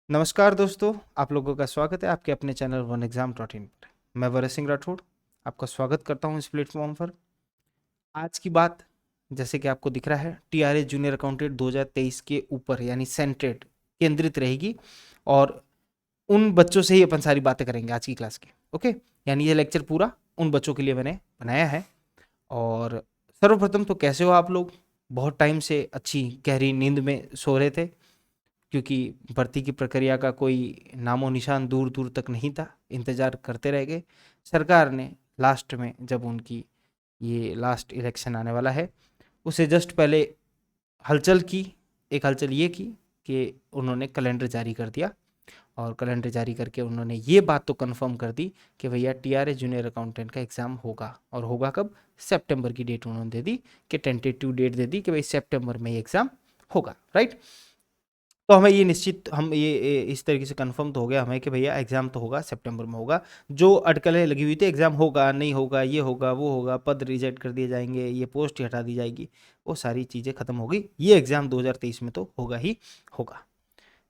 नमस्कार दोस्तों, आप लोगों का स्वागत है आपके अपने channel one exam dot in पर। मैं वरद सिंह राठौड़ आपका स्वागत करता हूं इस प्लेटफॉर्म पर। आज की बात, जैसे कि आपको दिख रहा है, टीआरए जूनियर अकाउंटेंट 2023 के ऊपर यानी सेंट्रेट केंद्रित रहेगी। और उन बच्चों से ही अपन सारी बातें करेंगे आज की क्लास की। ओके, यानी ये लेक्चर पूरा उन बच्चों के लिए मैंने बनाया है। और सर्वप्रथम तो कैसे हो आप लोग? बहुत टाइम से अच्छी गहरी नींद में सो रहे थे, क्योंकि भर्ती की प्रक्रिया का कोई नामो निशान दूर दूर तक नहीं था। इंतज़ार करते रह गए। सरकार ने लास्ट में, जब उनकी ये लास्ट इलेक्शन आने वाला है, उसे जस्ट पहले हलचल की। एक हलचल ये की कि उन्होंने कैलेंडर जारी कर दिया। और कैलेंडर जारी करके उन्होंने ये बात तो कंफर्म कर दी कि भैया टीआरए जूनियर अकाउंटेंट का एग्ज़ाम होगा। और होगा कब? सितंबर की डेट उन्होंने दे दी, कि टेंटेटिव डेट दे दी कि भाई सितंबर में ये एग्ज़ाम होगा। राइट। तो हमें ये निश्चित, हम ये इस तरीके से कंफर्म तो हो गया हमें कि भैया एग्ज़ाम तो होगा, सितंबर में होगा। जो अटकलें लगी हुई थी, एग्ज़ाम होगा नहीं होगा, ये होगा वो होगा, पद रिजेक्ट कर दिए जाएंगे, ये पोस्ट ही हटा दी जाएगी, वो सारी चीज़ें ख़त्म हो गई। ये एग्ज़ाम 2023 में तो होगा ही होगा।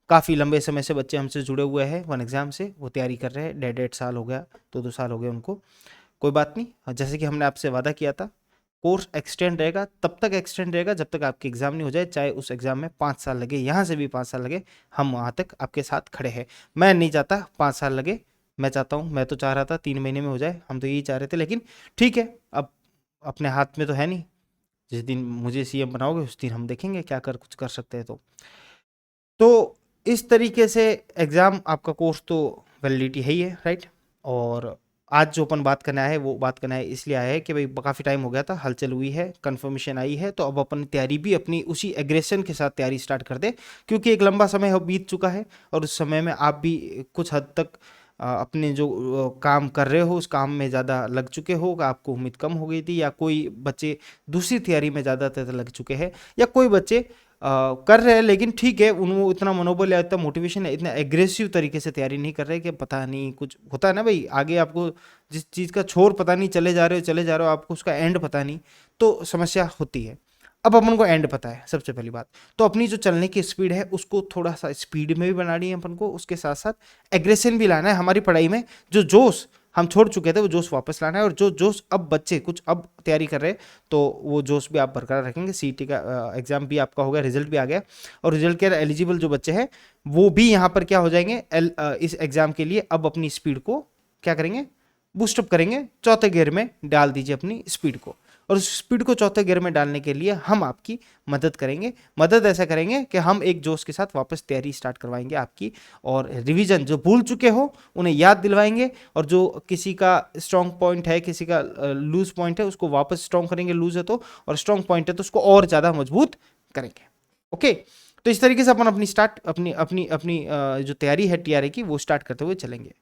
काफ़ी लंबे समय से बच्चे हमसे जुड़े हुए हैं वन एग्ज़ाम से, वो तैयारी कर रहे हैं। 1.5 साल हो गया, 2-2 साल हो गए उनको। कोई बात नहीं, जैसे कि हमने आपसे वादा किया था, कोर्स एक्सटेंड रहेगा, तब तक एक्सटेंड रहेगा जब तक आपकी एग्ज़ाम नहीं हो जाए। चाहे उस एग्ज़ाम में 5 साल लगे, यहाँ से भी 5 साल लगे, हम वहाँ तक आपके साथ खड़े हैं। मैं नहीं चाहता 5 साल लगे, मैं चाहता हूँ, मैं तो चाह रहा था 3 महीने में हो जाए, हम तो यही चाह रहे थे। लेकिन ठीक है, अब अपने हाथ में तो है नहीं। जिस दिन मुझे सीएम बनाओगे उस दिन हम देखेंगे क्या कर कुछ कर सकते हैं। तो इस तरीके से एग्ज़ाम आपका कोर्स तो वैलिडिटी है ही है। राइट। और आज जो अपन बात करना है, वो बात करना है इसलिए आया है कि भाई काफ़ी टाइम हो गया था, हलचल हुई है, कंफर्मेशन आई है, तो अब अपन तैयारी भी अपनी उसी एग्रेशन के साथ तैयारी स्टार्ट कर दे। क्योंकि एक लंबा समय अब बीत चुका है, और उस समय में आप भी कुछ हद तक अपने जो काम कर रहे हो उस काम में ज़्यादा लग चुके हो, आपको उम्मीद कम हो गई थी, या कोई बच्चे दूसरी तैयारी में ज़्यादातर लग चुके हैं, या कोई बच्चे कर रहे हैं लेकिन ठीक है, उनको इतना मनोबल या इतना मोटिवेशन है, इतना एग्रेसिव तरीके से तैयारी नहीं कर रहे कि पता नहीं कुछ होता है ना भाई, आगे आपको जिस चीज़ का छोर पता नहीं, चले जा रहे हो, आपको उसका एंड पता नहीं, तो समस्या होती है। अब अपन को एंड पता है, सबसे पहली बात तो अपनी जो चलने की स्पीड है उसको थोड़ा सा स्पीड में भी बनानी है अपन को, उसके साथ साथ एग्रेशन भी लाना है। हमारी पढ़ाई में जो जोश हम छोड़ चुके थे वो जोश वापस लाना है, और जो जोश अब बच्चे कुछ अब तैयारी कर रहे हैं, तो वो जोश भी आप बरकरार रखेंगे। सीईटी का एग्जाम भी आपका हो गया, रिजल्ट भी आ गया, और रिजल्ट के एलिजिबल जो बच्चे हैं वो भी यहाँ पर क्या हो जाएंगे, इस एग्जाम के लिए अब अपनी स्पीड को क्या करेंगे, बूस्टअप करेंगे। चौथे गियर में डाल दीजिए अपनी स्पीड को, और उस स्पीड को चौथे गियर में डालने के लिए हम आपकी मदद करेंगे। मदद ऐसा करेंगे कि हम एक जोश के साथ वापस तैयारी स्टार्ट करवाएंगे आपकी, और रिवीजन जो भूल चुके हो उन्हें याद दिलवाएंगे, और जो किसी का स्ट्रॉन्ग पॉइंट है, किसी का लूज पॉइंट है, उसको वापस स्ट्रॉन्ग करेंगे, लूज है तो, और स्ट्रॉन्ग पॉइंट है तो उसको और ज़्यादा मजबूत करेंगे। ओके। तो इस तरीके से अपन अपनी अपनी अपनी जो तैयारी है टीआरए की, वो स्टार्ट करते हुए चलेंगे।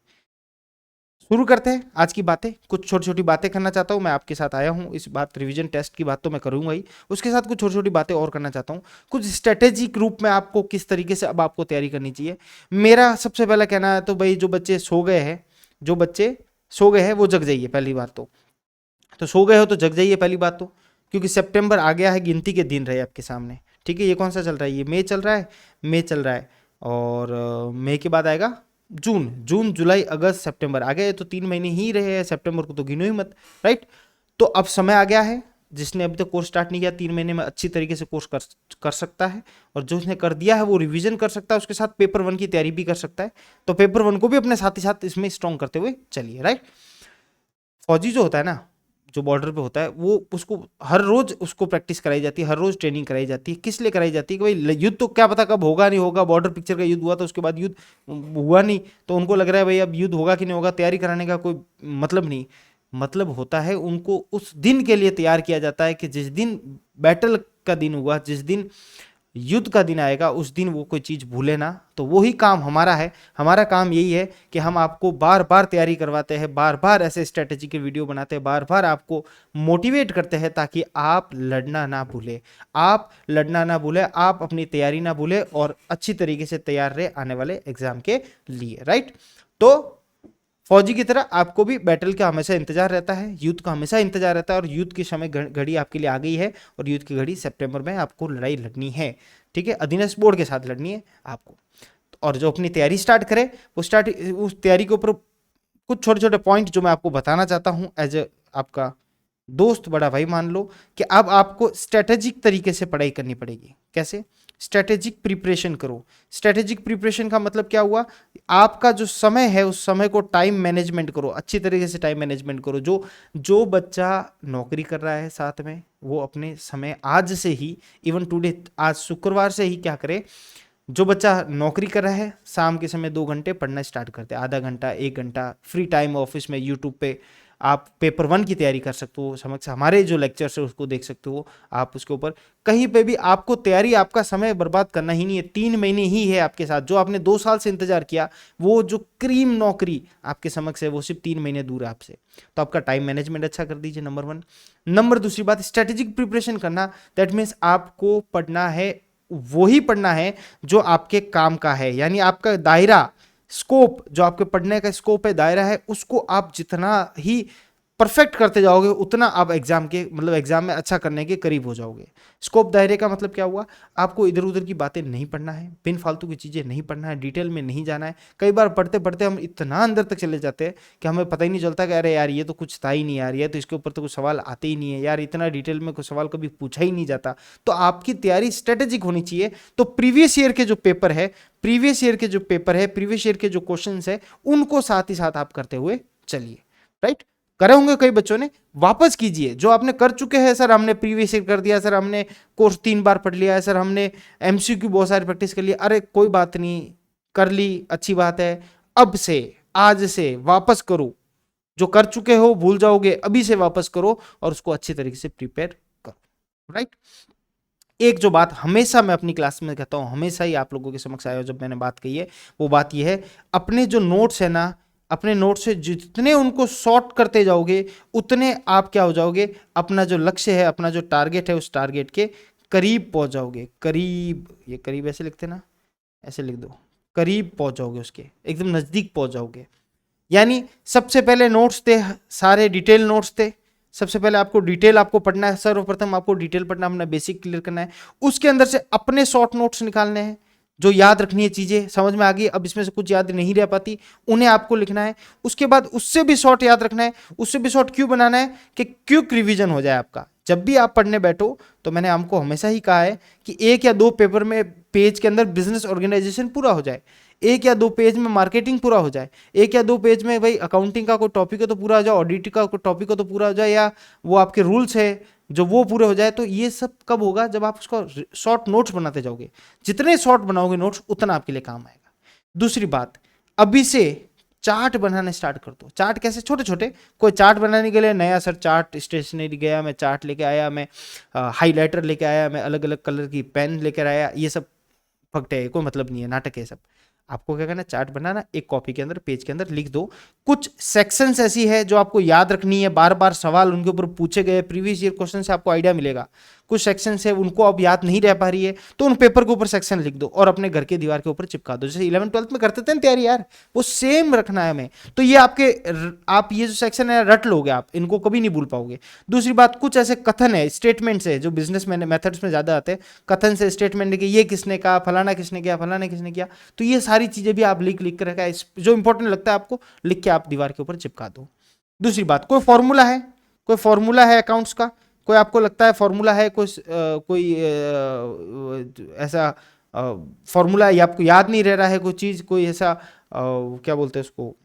शुरू करते हैं आज की बातें। कुछ छोटी छोटी बातें करना चाहता हूँ, मैं आपके साथ आया हूँ। इस बात रिवीजन टेस्ट की बात तो मैं करूँगा ही, उसके साथ कुछ छोटी छोटी बातें और करना चाहता हूँ। कुछ स्ट्रेटेजिक रूप में आपको किस तरीके से अब आपको तैयारी करनी चाहिए। मेरा सबसे पहला कहना है तो भाई, जो बच्चे सो गए हैं, जो बच्चे सो गए हैं वो जग जाइए। पहली बात तो सो गए हो तो जग जाइए पहली बात तो, क्योंकि सितंबर आ गया है, गिनती के दिन रहे आपके सामने। ठीक है, ये कौन सा चल रहा है, ये मई चल रहा है, मई चल रहा है, और मई के बाद आएगा जून, जून जुलाई अगस्त सितंबर आ गए, तो 3 महीने ही रहे हैं, सितंबर को तो गिनो ही मत। राइट। तो अब समय आ गया है, जिसने अभी तक कोर्स स्टार्ट नहीं किया 3 महीने में अच्छी तरीके से कोर्स कर सकता है, और जो उसने कर दिया है वो रिवीजन कर सकता है, उसके साथ पेपर 1 की तैयारी भी कर सकता है। तो पेपर 1 को भी अपने साथ ही साथ इसमें स्ट्रॉन्ग करते हुए चलिए। राइट। फौजी जो होता है ना, जो बॉर्डर पे होता है, वो उसको हर रोज उसको प्रैक्टिस कराई जाती है, हर रोज ट्रेनिंग कराई जाती है। किस लिए कराई जाती है कि भाई युद्ध तो क्या पता कब होगा नहीं होगा। बॉर्डर पिक्चर का युद्ध हुआ था, उसके बाद युद्ध हुआ नहीं, तो उनको लग रहा है भाई अब युद्ध होगा कि नहीं होगा, तैयारी कराने का कोई मतलब नहीं। मतलब होता है, उनको उस दिन के लिए तैयार किया जाता है कि जिस दिन बैटल का दिन हुआ, जिस दिन युद्ध का दिन आएगा, उस दिन वो कोई चीज़ भूले ना। तो वही काम हमारा है। हमारा काम यही है कि हम आपको बार बार तैयारी करवाते हैं, बार बार ऐसे स्ट्रेटेजी के वीडियो बनाते हैं, बार बार आपको मोटिवेट करते हैं, ताकि आप लड़ना ना भूले, आप लड़ना ना भूले, आप अपनी तैयारी ना भूले, और अच्छी तरीके से तैयार रहे आने वाले एग्जाम के लिए। राइट। तो फौजी की तरह आपको भी बैटल का हमेशा इंतजार रहता है, युद्ध का हमेशा इंतजार रहता है, और युद्ध की समय घड़ी आपके लिए आ गई है, और युद्ध की घड़ी सितंबर में आपको लड़ाई लड़नी है। ठीक है, अधीनस्थ बोर्ड के साथ लड़नी है आपको। और जो अपनी तैयारी स्टार्ट करे वो स्टार्ट उस तैयारी के ऊपर कुछ छोटे छोटे पॉइंट जो मैं आपको बताना चाहता हूं एज ए आपका दोस्त बड़ा भाई मान लो कि अब आपको स्ट्रेटेजिक तरीके से पढ़ाई करनी पड़ेगी। कैसे? स्ट्रेटेजिक प्रिपरेशन करो। स्ट्रेटेजिक प्रिपरेशन का मतलब क्या हुआ? आपका जो समय है उस समय को टाइम मैनेजमेंट करो, अच्छी तरीके से टाइम मैनेजमेंट करो। जो बच्चा नौकरी कर रहा है साथ में, वो अपने समय आज से ही, इवन टुडे, आज शुक्रवार से ही क्या करे, जो बच्चा नौकरी कर रहा है शाम के समय 2 घंटे पढ़ना स्टार्ट करते हैं, आधा घंटा 1 घंटा फ्री टाइम ऑफिस में यूट्यूब पे आप पेपर 1 की तैयारी कर सकते हो, समझ हमारे जो लेक्चर्स है उसको देख सकते हो आप उसके ऊपर। कहीं पे भी आपको तैयारी, आपका समय बर्बाद करना ही नहीं है। 3 महीने ही है आपके साथ, जो आपने 2 साल से इंतजार किया, वो जो क्रीम नौकरी आपके समक्ष है वो सिर्फ 3 महीने दूर है आपसे। तो आपका टाइम मैनेजमेंट अच्छा कर दीजिए, नंबर 1। नंबर दूसरी बात, स्ट्रेटेजिक प्रिपरेशन करना। दैट मीन्स आपको पढ़ना है, वही पढ़ना है जो आपके काम का है, यानी आपका दायरा, स्कोप, जो आपके पढ़ने का स्कोप है, दायरा है, उसको आप जितना ही परफेक्ट करते जाओगे उतना आप एग्जाम के, मतलब एग्जाम में अच्छा करने के करीब हो जाओगे। स्कोप, दायरे का मतलब क्या हुआ? आपको इधर उधर की बातें नहीं पढ़ना है, बिन फालतू की चीजें नहीं पढ़ना है, डिटेल में नहीं जाना है। कई बार पढ़ते पढ़ते हम इतना अंदर तक चले जाते हैं कि हमें पता ही नहीं चलता कि अरे यार ये तो कुछ था ही नहीं यार, ये तो इसके ऊपर तो कुछ सवाल आते ही नहीं है यार, इतना डिटेल में कोई सवाल कभी पूछा ही नहीं जाता। तो आपकी तैयारी स्ट्रेटेजिक होनी चाहिए। तो प्रीवियस ईयर के जो पेपर है, प्रीवियस ईयर के जो क्वेश्चन है, उनको साथ ही साथ आप करते हुए चलिए। राइट? करे होंगे कई बच्चों ने, वापस कीजिए जो आपने कर चुके हैं। सर हमने प्रीवियस ईयर कर दिया, सर हमने कोर्स 3 बार पढ़ लिया है, सर हमने एमसीक्यू बहुत सारी प्रैक्टिस कर लिया। अरे कोई बात नहीं, कर ली, अच्छी बात है। अब से, आज से वापस करो, जो कर चुके हो भूल जाओगे, अभी से वापस करो और उसको अच्छी तरीके से प्रिपेयर करो। राइट? एक जो बात हमेशा मैं अपनी क्लास में कहता हूं, हमेशा ही आप लोगों के समक्ष आया जब मैंने बात कही है, वो बात ये है, अपने जो नोट्स है ना, अपने नोट से जितने उनको शॉर्ट करते जाओगे उतने आप क्या हो जाओगे, अपना जो लक्ष्य है, अपना जो टारगेट है, उस टारगेट के करीब पहुंच जाओगे। करीब, ये करीब ऐसे लिखते ना, ऐसे लिख दो, करीब पहुंच जाओगे, उसके एकदम नजदीक पहुंच जाओगे। यानी सबसे पहले नोट्स थे, सारे डिटेल नोट्स थे। सबसे पहले आपको डिटेल आपको पढ़ना है, सर्वप्रथम आपको डिटेल पढ़ना, अपना बेसिक क्लियर करना है। उसके अंदर से अपने शॉर्ट नोट्स निकालने हैं, जो याद रखनी है चीजें, समझ में आ गई, अब इसमें से कुछ याद नहीं रह पाती, उन्हें आपको लिखना है। उसके बाद उससे भी शॉर्ट याद रखना है। उससे भी शॉर्ट क्यों बनाना है? कि क्विक रिवीजन हो जाए आपका। जब भी आप पढ़ने बैठो, तो मैंने हमको हमेशा ही कहा है कि 1 या 2 पेपर में, पेज के अंदर बिजनेस ऑर्गेनाइजेशन पूरा हो जाए, 1 या 2 पेज में मार्केटिंग पूरा हो जाए, 1 या 2 पेज में भाई अकाउंटिंग का कोई टॉपिक है तो पूरा हो जाए, ऑडिट का कोई टॉपिक हो तो पूरा हो जाए, या वो आपके रूल्स है जो वो पूरे हो जाए। तो ये सब कब होगा? जब आप उसको शॉर्ट नोट्स बनाते जाओगे। जितने शॉर्ट बनाओगे नोट्स, उतना आपके लिए काम आएगा। दूसरी बात, अभी से चार्ट बनाने स्टार्ट कर दो। चार्ट कैसे? छोटे छोटे। कोई चार्ट बनाने के लिए नया, सर चार्ट स्टेशनरी गया, मैं चार्ट लेके आया, मैं हाईलाइटर लेके आया, मैं अलग अलग कलर की पेन लेकर आया, ये सब फकटे है, कोई मतलब नहीं है, नाटक है सब। आपको क्या करना, चार्ट बनाना, एक कॉपी के अंदर, पेज के अंदर लिख दो। कुछ सेक्शंस ऐसी है जो आपको याद रखनी है, बार बार सवाल उनके ऊपर पूछे गए, प्रीवियस ईयर क्वेश्चन से आपको आइडिया मिलेगा। कुछ सेक्शंस है उनको अब याद नहीं रह पा रही है, तो उन पेपर के ऊपर सेक्शन लिख दो और अपने घर के दीवार के ऊपर चिपका दो। जैसे 11th-12th में करते थे ना तैयारी यार, वो सेम रखना है हमें। तो ये आपके, आप ये जो सेक्शन है रट लोगे, आप इनको कभी नहीं भूल पाओगे। दूसरी बात, कुछ ऐसे कथन है, स्टेटमेंट्स है जो बिजनेस मेथड्स में ज्यादा आते हैं। कथन से स्टेटमेंट है कि ये किसने कहा, फलाना किसने किया, फलाना किसने किया। तो ये सारी चीजें भी आप लिख लिख कर रखा है, जो इंपॉर्टेंट लगता है आपको लिख के आप दीवार के ऊपर चिपका दो। दूसरी बात, कोई फॉर्मूला है, कोई फॉर्मूला है अकाउंट्स का, कोई आपको लगता है फॉर्मूला है, कोई ऐसा फॉर्मूला है, आपको याद नहीं रह रहा है कोई चीज, कोई ऐसा क्या बोलते हैं उसको,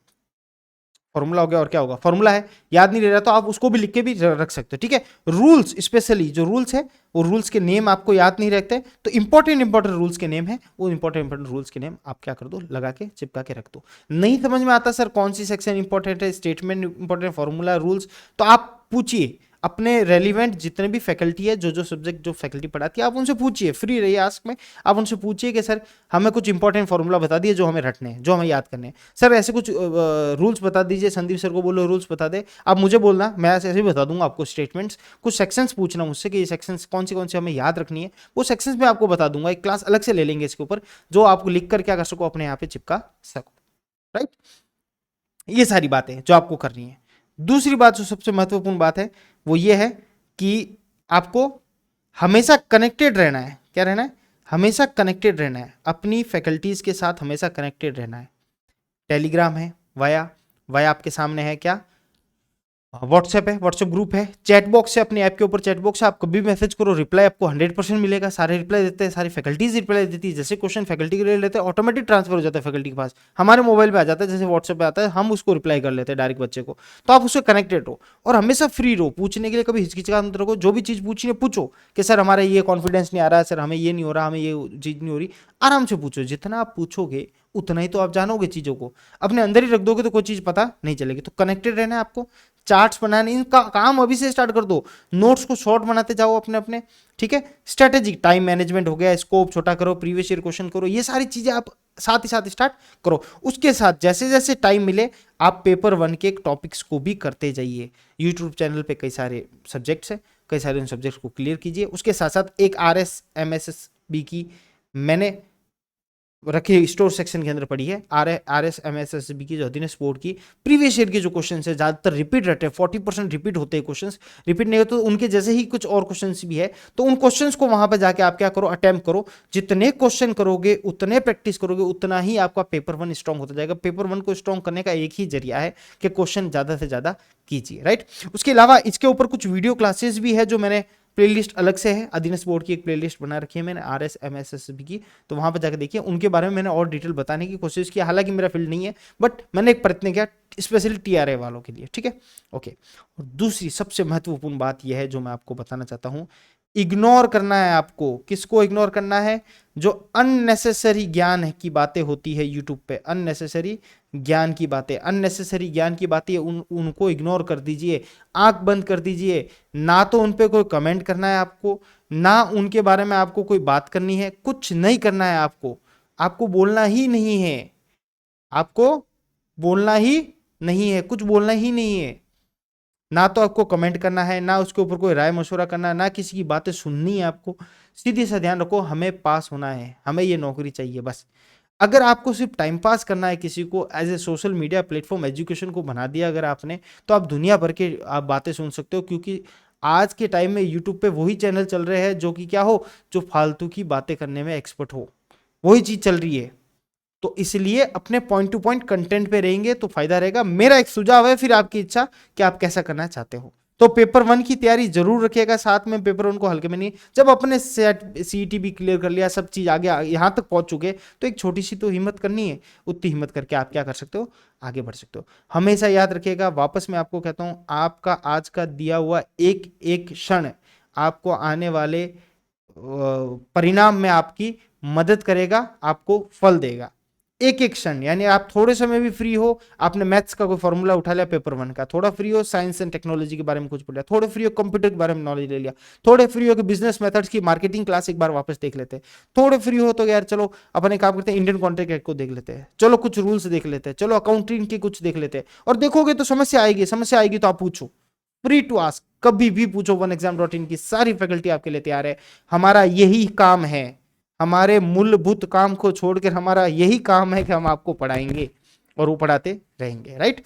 फॉर्मूला हो गया और क्या होगा, फॉर्मूला है, याद नहीं रह रहा, तो आप उसको भी लिख के भी रख सकते हो। ठीक है? रूल्स, स्पेशली जो रूल्स है, वो रूल्स के नेम आपको याद नहीं रहते, तो इंपॉर्टेंट रूल्स के नेम है, वो इंपॉर्टेंट रूल्स के नेम आप क्या कर दो, लगा के चिपका के रख दो। नहीं समझ में आता सर कौन सी सेक्शन इंपॉर्टेंट है, स्टेटमेंट इंपॉर्टेंट, फॉर्मूला, रूल्स, तो आप पूछिए अपने रेलिवेंट जितने भी फैकल्टी है, जो सब्जेक्ट जो फैकल्टी पढ़ाती है, आप उनसे पूछिए, फ्री रहिए आस्क में। आप उनसे पूछिए कि सर हमें कुछ इंपॉर्टेंट फॉर्मूला बता दिए जो हमें रटने हैं, जो हमें याद करने हैं। सर ऐसे कुछ रूल्स बता दीजिए, संदीप सर को बोलो रूल्स बता दे। आप मुझे बोलना, मैं ऐसे ही बता दूंगा आपको स्टेटमेंट्स। कुछ सेक्शंस पूछना मुझसे कि ये सेक्शंस कौन सी हमें याद रखनी है, वो सेक्शंस में आपको बता दूंगा। एक क्लास अलग से ले लेंगे इसके ऊपर, जो आपको लिख कर क्या कर सको, अपने यहाँ पे चिपका सको। राइट? ये सारी बातें जो आपको करनी है। दूसरी बात जो सबसे महत्वपूर्ण बात है वो ये है कि आपको हमेशा कनेक्टेड रहना है। क्या रहना है? हमेशा कनेक्टेड रहना है, अपनी फैकल्टीज के साथ हमेशा कनेक्टेड रहना है। टेलीग्राम है, वाया वाया आपके सामने है क्या, व्हाट्सएप है, व्हाट्सएप ग्रुप है, चैट बॉक्स है, अपने ऐप के ऊपर चैट बॉक्स है, आप कभी मैसेज करो, रिप्लाई आपको 100% मिलेगा, सारे रिप्लाई देते हैं, सारी फैकल्टीज रिप्लाई देती है। जैसे क्वेश्चन फैकल्टी के लिए लेते हैं, ऑटोमेटिक ट्रांसफर हो जाता है फैकल्टी के पास, हमारे मोबाइल पे आ जाता है, जैसे व्हाट्सएप पे आता है, हम उसको रिप्लाई कर लेते हैं डायरेक्ट बच्चे को। तो आप उससे कनेक्टेड हो और हमेशा फ्री रहो, पूछने के लिए कभी हिचकिचाहट मत रखो, जो भी चीज़ पूछनी है पूछो कि सर हमारा ये कॉन्फिडेंस नहीं आ रहा है, सर हमें ये नहीं हो रहा, हमें ये चीज़ नहीं हो रही। आराम से पूछो, जितना आप पूछोगे उतना ही तो आप जानोगे चीज़ों को, अपने अंदर ही रख दोगे तो कोई चीज़ पता नहीं चलेगी। तो कनेक्टेड रहना है आपको, चार्ट्स बनाने, इनका काम अभी से स्टार्ट कर दो, नोट्स को शॉर्ट बनाते जाओ अपने अपने, ठीक है। स्ट्रेटेजी, टाइम मैनेजमेंट हो गया, स्कोप छोटा करो, प्रीवियस ईयर क्वेश्चन करो, ये सारी चीजें आप साथ ही साथ स्टार्ट करो। उसके साथ जैसे जैसे टाइम मिले आप पेपर 1 के टॉपिक्स को भी करते जाइए। यूट्यूब चैनल पे कई सारे सब्जेक्ट्स हैं, कई सारे उन सब्जेक्ट्स को क्लियर कीजिए। उसके साथ साथ एक RSMSSB की मैंने रखिए, स्टोर सेक्शन के अंदर पड़ी है, RSMSSB की जो होती है स्पोर्ट की, प्रीवियस ईयर के जो क्वेश्चन है ज्यादातर रिपीट रहते हैं, 40% रिपीट होते हैं क्वेश्चंस, रिपीट नहीं होते तो उनके जैसे ही कुछ और क्वेश्चंस भी है, तो उन क्वेश्चंस को वहां पर जाके आप क्या करो, अटेम्प्ट करो। जितने क्वेश्चन करोगे उतने प्रैक्टिस करोगे उतना ही आपका पेपर 1 स्ट्रॉन्ग होता जाएगा। पेपर 1 को स्ट्रॉन्ग करने का एक ही जरिया है कि क्वेश्चन ज्यादा से ज्यादा कीजिए, राइट। उसके अलावा इसके ऊपर कुछ वीडियो क्लासेस भी है जो मैंने प्लेलिस्ट अलग से है, अधीनस्थ बोर्ड की एक प्लेलिस्ट बना रखी है मैंने RSMSSB की, तो वहां पर जाकर देखिए, उनके बारे में मैंने और डिटेल बताने की कोशिश की। हालांकि मेरा फील्ड नहीं है बट मैंने एक प्रयत्न किया स्पेशली TRA वालों के लिए, ठीक है, ओके। और दूसरी सबसे महत्वपूर्ण बात यह है जो मैं आपको बताना चाहता हूं, इग्नोर करना है आपको। किसको इग्नोर करना है? जो अननेसेसरी ज्ञान की बातें होती है यूट्यूब पे, अननेसेसरी ज्ञान की बातें, अननेसेसरी ज्ञान की बातें उनको इग्नोर कर दीजिए, आंख बंद कर दीजिए। ना तो उन पे कोई कमेंट करना है आपको, ना उनके बारे में आपको कोई बात करनी है, कुछ नहीं करना है आपको, आपको बोलना ही नहीं है, आपको बोलना ही नहीं है, कुछ बोलना ही नहीं है। ना तो आपको कमेंट करना है, ना उसके ऊपर कोई राय मशवरा करना है, ना किसी की बातें सुननी है आपको। सीधी सा ध्यान रखो, हमें पास होना है, हमें ये नौकरी चाहिए बस। अगर आपको सिर्फ टाइम पास करना है किसी को, as a social media platform education को बना दिया अगर आपने, तो आप दुनिया भर के आप बातें सुन सकते हो। क्योंकि आज के टाइम में यूट्यूब पे वही चैनल चल रहे हैं जो कि क्या हो, जो फालतू की बातें करने में एक्सपर्ट हो, वही चीज चल रही है। तो इसलिए अपने पॉइंट टू पॉइंट कंटेंट पे रहेंगे तो फायदा रहेगा। मेरा एक सुझाव है, फिर आपकी इच्छा कि आप कैसा करना चाहते हो। तो पेपर 1 की तैयारी जरूर रखिएगा, साथ में पेपर 1 को हल्के में नहीं। जब अपने CET भी क्लियर कर लिया, सब चीज आगे यहां तक पहुंच चुके, तो एक छोटी सी तो हिम्मत करनी है, उतनी हिम्मत करके आप क्या कर सकते हो, आगे बढ़ सकते हो। हमेशा याद रखिएगा, वापस मैं आपको कहता हूं, आपका आज का दिया हुआ एक एक क्षण आपको आने वाले परिणाम में आपकी मदद करेगा, आपको फल देगा। एक एक क्षण, यानी आप थोड़े समय भी फ्री हो, आपने मैथ्स का कोई फॉर्मूला उठा लिया पेपर 1 का, थोड़ा फ्री हो साइंस एंड टेक्नोलॉजी के बारे में कुछ पढ़ लिया, थोड़े फ्री हो कंप्यूटर के बारे में नॉलेज ले लिया, थोड़े फ्री हो कि बिजनेस मेथड्स की मार्केटिंग क्लास एक बार वापस देख लेते हैं, थोड़े फ्री हो तो यार चलो अपन एक काम करते हैं, इंडियन कॉन्ट्रैक्ट एक्ट को देख लेते हैं, चलो कुछ रूल्स देख लेते हैं, चलो अकाउंटिंग के कुछ देख लेते हैं। और देखोगे तो समस्या आएगी, समस्या आएगी तो आप पूछो, फ्री टू आस्क, कभी भी पूछो। OneExam.in की सारी फैकल्टी आपके लिए तैयार है। हमारा यही काम है, हमारे मूलभूत काम को छोड़कर हमारा यही काम है कि हम आपको पढ़ाएंगे और वो पढ़ाते रहेंगे, राइट।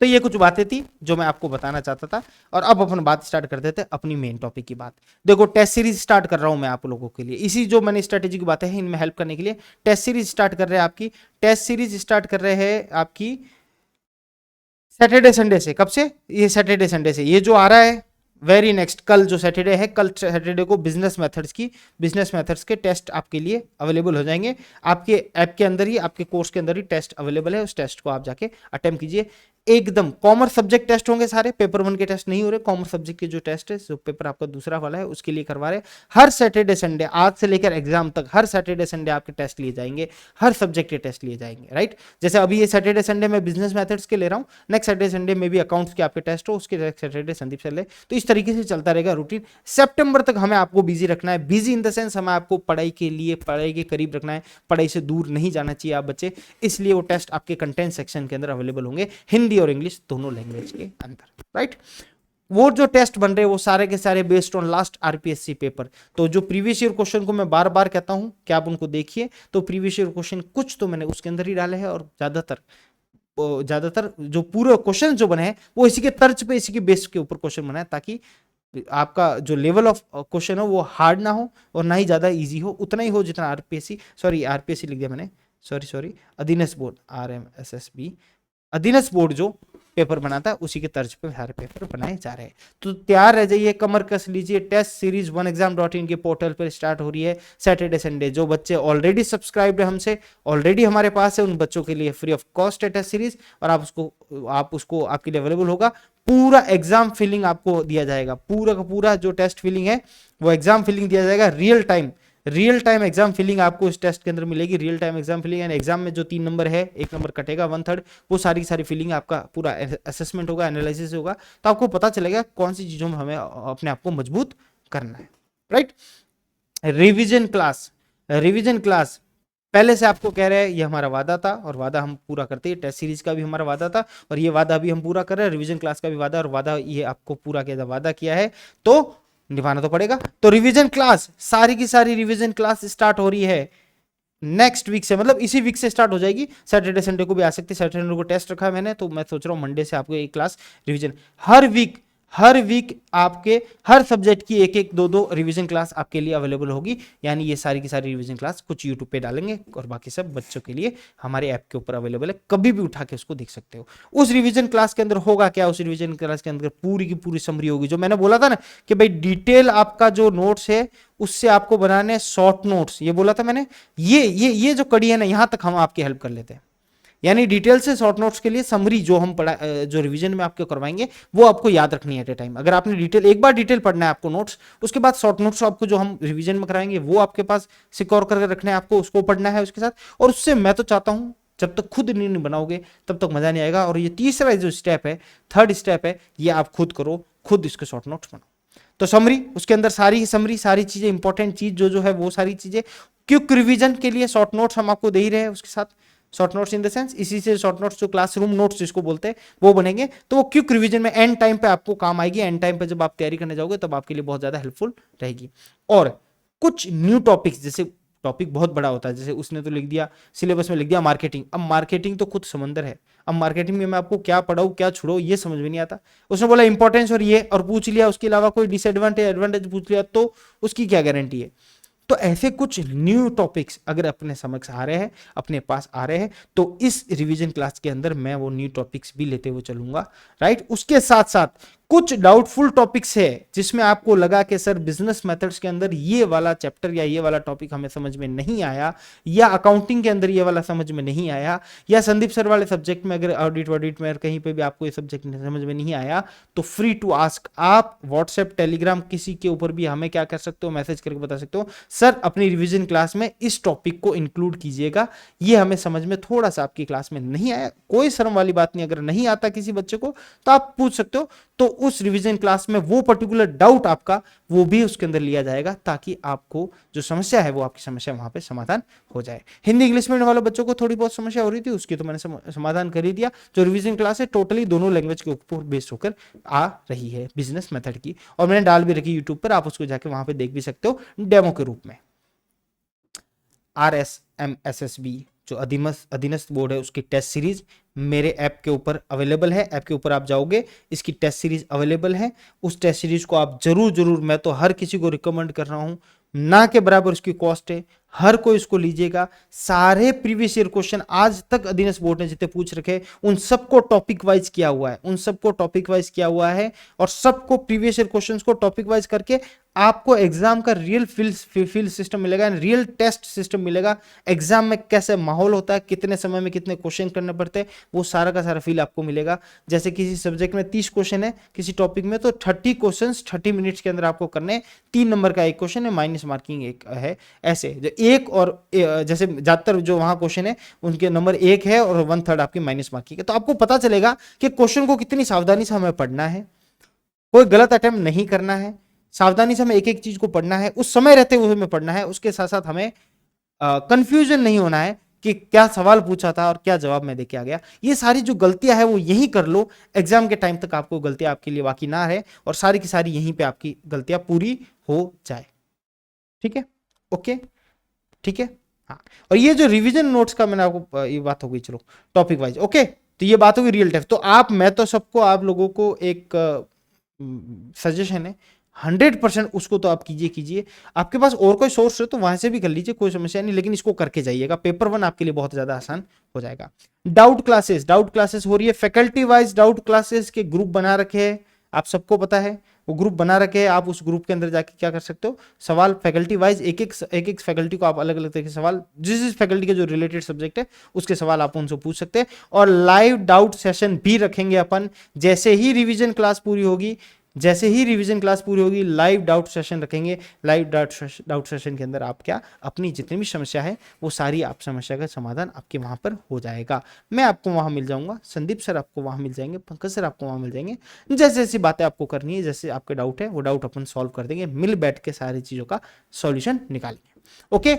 तो ये कुछ बातें थी जो मैं आपको बताना चाहता था। और अब अपन बात स्टार्ट कर देते हैं अपनी मेन टॉपिक की बात। देखो, टेस्ट सीरीज स्टार्ट कर रहा हूं मैं आप लोगों के लिए, इसी जो मैंने स्ट्रेटेजी की बातें हैं इनमें हेल्प करने के लिए टेस्ट सीरीज स्टार्ट कर रहे हैं आपकी। टेस्ट सीरीज स्टार्ट कर रहे हैं आपकी सैटरडे संडे से। कब से? ये सैटरडे संडे से, ये जो आ रहा है वेरी नेक्स्ट, कल जो सैटरडे है, कल सैटरडे को बिजनेस मेथड्स के टेस्ट आपके लिए अवेलेबल हो जाएंगे। आपके ऐप के अंदर ही, आपके कोर्स के अंदर ही टेस्ट अवेलेबल है, उस टेस्ट को आप जाके अटेम्प्ट कीजिए। एकदम कॉमर्स सब्जेक्ट टेस्ट होंगे सारे, पेपर 1 के टेस्ट नहीं हो रहे, कॉमर्स सब्जेक्ट के जो टेस्ट है, जो पेपर आपका दूसरा वाला है उसके लिए करवा रहे। हर सैटरडे संडे, आज से लेकर एग्जाम तक, हर सैटरडे संडे आपके टेस्ट लिए जाएंगे, हर सब्जेक्ट के टेस्ट लिए जाएंगे, राइट। जैसे अभी ये सैटरडे संडे में बिजनेस मेथड्स के ले रहा हूँ, नेक्स्ट सैटरडे संडे में भी अकाउंट्स के आपके टेस्ट हो, उसके नेक्स्ट सैटरडे संदीप सर ले। तो इस तरीके से चलता रहेगा रूटीन। सितंबर तक हमें आपको बिजी रखना है, बिजी इन द सेंस हमें आपको पढ़ाई के लिए, पढ़ाई के करीब रखना है, पढ़ाई से दूर नहीं जाना चाहिए आप बच्चे। इसलिए वो टेस्ट आपके कंटेंट सेक्शन के अंदर अवेलेबल होंगे, हिंदी और इंग्लिश दोनों लैंग्वेज के अंदर, राइट। वो जो टेस्ट बन रहे हैं वो सारे के सारे based on last RPSC paper. तो जो प्रीवियस ईयर क्वेश्चन को मैं बार बार कहता हूं कि आप उनको देखिए, तो प्रीवियस ईयर क्वेश्चन कुछ तो मैंने उसके अंदर ही डाले हैं, और ज्यादातर जो पूरे क्वेश्चन जो बने हैं वो इसी के तर्ज पे, इसी के बेस के ऊपर क्वेश्चन बना है, ताकि आपका जो लेवल ऑफ क्वेश्चन हो वो हार्ड ना हो और ना ही ज़्यादा इजी हो, उतना ही हो जितना आरपीएससी लिख दिया मैंने, सॉरी अधीनस्थ बोर्ड, RMSSB अधीनस्थ बोर्ड जो पेपर बनाता है उसी के तर्ज पे सारे पेपर बनाए जा रहे हैं। तो तैयार रह जाइए, कमर कस लीजिए, टेस्ट सीरीज oneexam.in के पोर्टल पर स्टार्ट हो रही है सैटरडे संडे। जो बच्चे ऑलरेडी सब्सक्राइब्ड है हमसे, ऑलरेडी हमारे पास है, उन बच्चों के लिए फ्री ऑफ कॉस्ट है टेस्ट सीरीज, और आप उसको आपके लिए अवेलेबल होगा। पूरा एग्जाम फिलिंग आपको दिया जाएगा, पूरा का पूरा जो टेस्ट फिलिंग है वो एग्जाम फिलिंग दिया जाएगा, रियल टाइम एग्जाम फिलिंग आपको इस टेस्ट के अंदर मिलेगी। रियल टाइम एग्जाम फिलिंग यानी एग्जाम में जो 3 नंबर है, 1 नंबर कटेगा 1/3, वो सारी फिलिंग आपका पूरा असेसमेंट होगा, एनालिसिस होगा, तो आपको पता चलेगा कौन सी चीजों में हमें अपने आप को मजबूत करना है। राइट, रिवीजन क्लास पहले से आपको कह रहे हैं, ये हमारा वादा था और वादा हम पूरा करते हैं। टेस्ट सीरीज का भी हमारा वादा था और ये वादा भी हम पूरा कर रहे हैं, रिवीजन क्लास का भी वादा, और वादा ये आपको पूरा किया, वादा किया है तो निभाना तो पड़ेगा। तो रिवीजन क्लास, सारी की सारी रिवीजन क्लास स्टार्ट हो रही है नेक्स्ट वीक से, मतलब इसी वीक से स्टार्ट हो जाएगी। सैटरडे संडे को भी आ सकती है, सैटरडे को टेस्ट रखा है मैंने, तो मैं सोच रहा हूँ मंडे से आपको एक क्लास रिवीजन, हर वीक आपके हर सब्जेक्ट की एक दो रिवीजन क्लास आपके लिए अवेलेबल होगी। यानी ये सारी की सारी रिवीजन क्लास कुछ यूट्यूब पे डालेंगे और बाकी सब बच्चों के लिए हमारे ऐप के ऊपर अवेलेबल है, कभी भी उठा के उसको देख सकते हो। उस रिवीजन क्लास के अंदर होगा क्या, उस रिवीजन क्लास के अंदर पूरी की पूरी समरी होगी, जो मैंने बोला था ना कि भाई डिटेल आपका जो नोट्स है उससे आपको बनाने शॉर्ट नोट्स, ये बोला था मैंने। ये जो कड़ी है ना, यहां तक हम आपकी हेल्प कर लेते हैं। यानी डिटेल से शॉर्ट नोट्स के लिए समरी जो हम जो रिवीजन में आपको करवाएंगे वो आपको याद रखनी है एट ए टाइम। अगर आपने डिटेल एक बार डिटेल पढ़ना है आपको नोट्स, उसके बाद शॉर्ट नोट्स आपको जो हम रिवीजन में कराएंगे वो आपके पास सिक्योर करके रखने हैं, आपको उसको पढ़ना है उसके साथ। और उससे मैं तो चाहता हूं जब तक खुद नहीं बनाओगे तब तक मजा नहीं आएगा। और ये तीसरा जो स्टेप है, थर्ड स्टेप है, ये आप खुद करो, खुद इसके शॉर्ट नोट्स बनाओ। तो समरी, उसके अंदर सारी चीजें, इंपॉर्टेंट चीज जो है वो सारी चीजें, क्विक रिवीजन के लिए शॉर्ट नोट्स हम आपको दे ही रहे हैं उसके साथ। Short notes in the sense, इसी से शॉर्ट नोट्स जो क्लासरूम नोट्स जिसको बोलते हैं वो बनेंगे, तो वो क्विक रिवीजन में एंड टाइम पे आपको काम आएगी। एंड टाइम पे जब आप तैयारी करने जाओगे तब आपके लिए बहुत ज्यादा हेल्पफुल रहेगी। और कुछ न्यू टॉपिक्स, जैसे टॉपिक बहुत बड़ा होता है, जैसे उसने तो लिख दिया सिलेबस में, लिख दिया मार्केटिंग। अब मार्केटिंग तो खुद समंदर है, अब मार्केटिंग में मैं आपको क्या पढ़ाऊं क्या छुड़ाऊं ये समझ में नहीं आता। उसने बोला इंपॉर्टेंस और ये और पूछ लिया, उसके अलावा कोई डिसएडवांटेज एडवांटेज पूछ लिया तो उसकी क्या गारंटी है। तो ऐसे कुछ न्यू टॉपिक्स अगर अपने समक्ष आ रहे हैं, अपने पास आ रहे हैं, तो इस रिवीजन क्लास के अंदर मैं वो न्यू टॉपिक्स भी लेते हुए चलूंगा। राइट, उसके साथ साथ कुछ डाउटफुल टॉपिक्स है जिसमें आपको लगा कि सर बिजनेस मेथड्स के अंदर ये वाला चैप्टर या ये वाला टॉपिक हमें समझ में नहीं आया, या अकाउंटिंग के अंदर ये वाला समझ में नहीं आया, या संदीप सर वाले सब्जेक्ट में अगर ऑडिट में कहीं पे भी आपको ये सब्जेक्ट समझ में नहीं आया, तो फ्री टू आस्क, आप व्हाट्सएप टेलीग्राम किसी के ऊपर भी हमें क्या कर सकते हो, मैसेज करके बता सकते हो, सर अपनी रिवीजन क्लास में इस टॉपिक को इंक्लूड कीजिएगा, ये हमें समझ में थोड़ा सा आपकी क्लास में नहीं आया। कोई शर्म वाली बात नहीं, अगर नहीं आता किसी बच्चे को तो आप पूछ सकते हो, तो उस रिवीजन क्लास में वो पर्टिकुलर डाउट आपका वो भी उसके अंदर लिया जाएगा, ताकि आपको जो समस्या है वो आपकी समस्या वहां पे समाधान हो जाए। हिंदी इंग्लिश मीडियम वाले बच्चों को थोड़ी बहुत समस्या हो रही थी, उसकी तो मैंने समाधान कर ही दिया। जो रिवीजन क्लास है टोटली दोनों लैंग्वेज के ऊपर बेस्ड होकर आ रही है, बिजनेस मेथड की, और मैंने डाल भी रखी यूट्यूब पर, आप उसको जाके वहां पे देख भी सकते हो डेमो के रूप में। RSMSSB जो अधीनस्थ बोर्ड है उसकी टेस्ट सीरीज मेरे ऐप के ऊपर अवेलेबल है। ऐप के ऊपर आप जाओगे, इसकी टेस्ट सीरीज अवेलेबल है। उस टेस्ट सीरीज को आप जरूर, मैं तो हर किसी को रिकमेंड कर रहा हूं, ना के बराबर उसकी कॉस्ट है, हर कोई इसको लीजिएगा। सारे प्रीवियस ईयर क्वेश्चन आज तक अधीनस्थ बोर्ड ने जितने पूछ रखे उन सबको टॉपिक वाइज किया हुआ है, और सबको प्रीवियस ईयर क्वेश्चंस को टॉपिक वाइज करके आपको एग्जाम का रियल फील सिस्टम मिलेगा, रियल टेस्ट सिस्टम मिलेगा। एग्जाम में कैसे माहौल होता है, कितने समय में कितने क्वेश्चन करने पड़ते हैं, वो सारा का सारा फील आपको मिलेगा। जैसे किसी सब्जेक्ट में 30 क्वेश्चन है, किसी टॉपिक में, तो 30 क्वेश्चन 30 मिनट्स के अंदर आपको करने। 3 नंबर का एक क्वेश्चन है, माइनस मार्किंग एक है। ऐसे जो एक और जैसे ज्यादातर जो वहां क्वेश्चन है उनके नंबर 1 है और 1/3 आपकी माइनस मार्किंग है। तो आपको पता चलेगा कि क्वेश्चन को कितनी सावधानी से हमें पढ़ना है, कोई गलत अटेम्प्ट नहीं करना है, सावधानी से हमें एक चीज को पढ़ना है, उस समय रहते हुए हमें पढ़ना है। उसके साथ साथ हमें कंफ्यूजन नहीं होना है कि क्या सवाल पूछा था और क्या जवाब मैं देके आ गया। ये सारी जो गलतियां है वो यही कर लो, एग्जाम के टाइम तक आपको गलतियां आपके लिए बाकी ना रहे, और सारी की सारी यहीं पे आपकी गलतियां पूरी हो जाए। ठीक है, ओके, ठीक है, हाँ। और ये जो रिवीजन नोट्स का मैंने आपको ये बात हो गई, चलो टॉपिक वाइज, ओके। तो ये बात होगी रियल टाइम। तो मैं तो सबको, आप लोगों को एक सजेशन है, 100% उसको तो आप कीजिए कीजिए। आपके पास और कोई सोर्स है तो वहां से भी कर लीजिए, कोई समस्या नहीं, लेकिन इसको करके जाइएगा। पेपर 1 आपके लिए बहुत ज्यादा आसान हो जाएगा। डाउट क्लासेस हो रही है, फैकल्टी वाइज डाउट क्लासेस के ग्रुप बना रखे हैं, आप सबको पता है वो ग्रुप बना रखे हैं। आप उस ग्रुप के अंदर जाके क्या कर सकते हो, सवाल फैकल्टी वाइज एक एक फैकल्टी को आप अलग अलग तरह के सवाल, जिस फैकल्टी के जो रिलेटेड सब्जेक्ट है उसके सवाल आप उनसे पूछ सकते हैं। और लाइव डाउट सेशन भी रखेंगे अपन, जैसे ही रिवीजन क्लास पूरी होगी, जैसे ही रिवीजन क्लास पूरी होगी लाइव डाउट सेशन रखेंगे। लाइव डाउट सेशन के अंदर आप क्या, अपनी जितनी भी समस्या है वो सारी आप समस्या का समाधान आपके वहां पर हो जाएगा। मैं आपको वहां मिल जाऊंगा, संदीप सर आपको वहां मिल जाएंगे, पंकज सर आपको वहां मिल जाएंगे। जैसे जैसी बातें आपको करनी है, जैसे आपके डाउट है वो डाउट अपन सॉल्व कर देंगे, मिल बैठ के सारी चीजों का सॉल्यूशन निकालेंगे। ओके,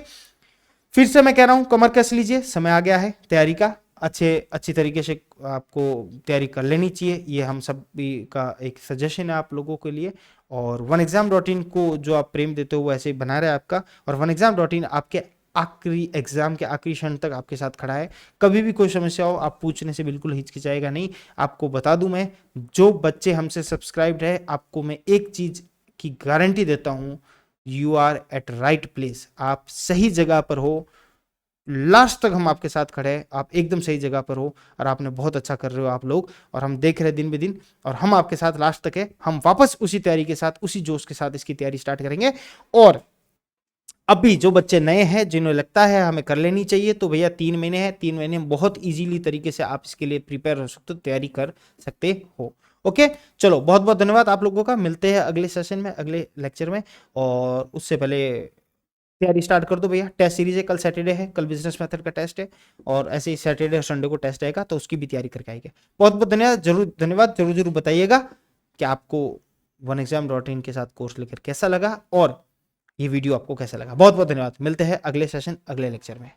फिर से मैं कह रहा हूं कमर कस लीजिए, समय आ गया है तैयारी का। अच्छी तरीके से आपको तैयारी कर लेनी चाहिए, ये हम सब भी का एक सजेशन है आप लोगों के लिए। और OneExam.in को जो आप प्रेम देते हो वो ऐसे ही बना रहे आपका, और OneExam.in आपके आखिरी एग्जाम के आखिरी क्षण तक आपके साथ खड़ा है। कभी भी कोई समस्या हो आप पूछने से बिल्कुल हिचकिचाएगा नहीं। आपको बता दूं मैं, जो बच्चे हमसे सब्सक्राइब्ड है, आपको मैं एक चीज की गारंटी देता हूं, you are at right place, आप सही जगह पर हो। लास्ट तक हम आपके साथ खड़े हैं, आप एकदम सही जगह पर हो, और आपने बहुत अच्छा कर रहे हो आप लोग, और हम देख रहे हैं दिन ब दिन, और हम आपके साथ लास्ट तक है। हम वापस उसी तैयारी के साथ, उसी जोश के साथ इसकी तैयारी स्टार्ट करेंगे। और अभी जो बच्चे नए हैं, जिन्हें लगता है हमें कर लेनी चाहिए, तो भैया 3 महीने हैं, 3 महीने में बहुत इजीली तरीके से आप इसके लिए प्रिपेयर हो सकते हो, तैयारी कर सकते हो। ओके, चलो बहुत बहुत धन्यवाद आप लोगों का, मिलते हैं अगले सेशन में, अगले लेक्चर में। और उससे पहले तैयारी स्टार्ट कर दो भैया। टेस्ट सीरीज है, कल सैटरडे है, कल बिजनेस मेथड का टेस्ट है, और ऐसे ही सैटरडे और संडे को टेस्ट आएगा, तो उसकी भी तैयारी करके आएंगे। बहुत बहुत धन्यवाद, जरूर जरूर बताइएगा कि आपको OneExam.in के साथ कोर्स लेकर कैसा लगा, और ये वीडियो आपको कैसा लगा। बहुत बहुत धन्यवाद, मिलते हैं अगले सेशन, अगले लेक्चर में।